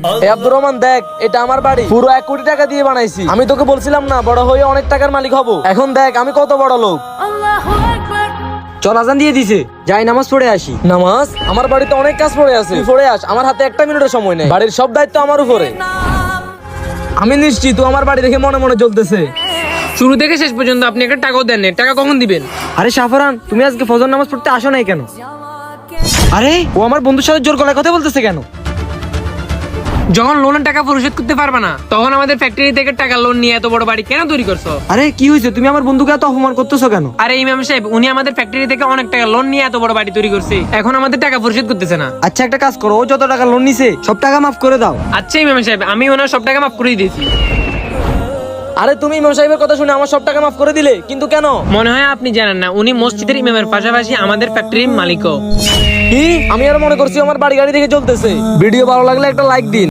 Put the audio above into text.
আব্দুর রহমান দেখ, এটা আমার বাড়ি, পুরো 1 কোটি টাকা দিয়ে বানাইছি। আমি তোকে বলছিলাম না বড় হয়ে অনেক টাকার মালিক হব। এখন দেখ আমি কত বড় লোক। চল, আজান দিয়ে দিছে, যাই নামাজ পড়ে আসি। নামাজ? আমার বাড়িতে অনেক কাজ পড়ে আছে, তুই পড়ে আস, আমার হাতে 1 মিনিটের সময় নেই। বাড়ির সব দায়িত্ব আমার উপরে। আমি নিশ্চিত তুই আমার বাড়ি দেখে মনে মনে জ্বলতেছে। শুরু থেকে শেষ পর্যন্ত আপনি একটা টাকাও দেন নাই, টাকা কখন দিবেন? আরে সাফরান, তুমি আজকে ফজর নামাজ পড়তে আসো নাই কেন? আরে ও আমার বন্ধুর সাথে জোর গলায় কথা বলতেছে কেন? যখন লোনের টাকা পরিশোধ করতে পারবে না, তখন আমাদের ফ্যাক্টরি থেকে টাকা লোন নিয়ে এত বড় বাড়ি কেন তৈরি করছো? আরে কি হয়েছে, তুমি আমার বন্ধুকে এত অপমান করতেছো কেন? আরে ইমাম সাহেব, উনি আমাদের ফ্যাক্টরি থেকে অনেক টাকা লোন নিয়ে এত বড় বাড়ি তৈরি করছে, এখন আমাদের টাকা পরিশোধ করতেছে না। আচ্ছা একটা কাজ করো, ও যত টাকা লোন নিছে সব টাকা মাফ করে দাও। আচ্ছা ইমাম সাহেব, আমি ওনার সব টাকা মাফ করে দিয়েছি। আরে তুমি ইমাম সাহেবের কথা শুনে আমার সব টাকা মাফ করে দিলে, কিন্তু কেন? মনে হয় আপনি জানেন না, উনি মসজিদের ইমামের পাশাপাশি আমাদের ফ্যাক্টরির মালিকও। কি? আমি আর মনে করছি আমার বাড়ি গাড়ি দেখে চলতেছে। ভিডিও ভালো লাগলে একটা লাইক দিন।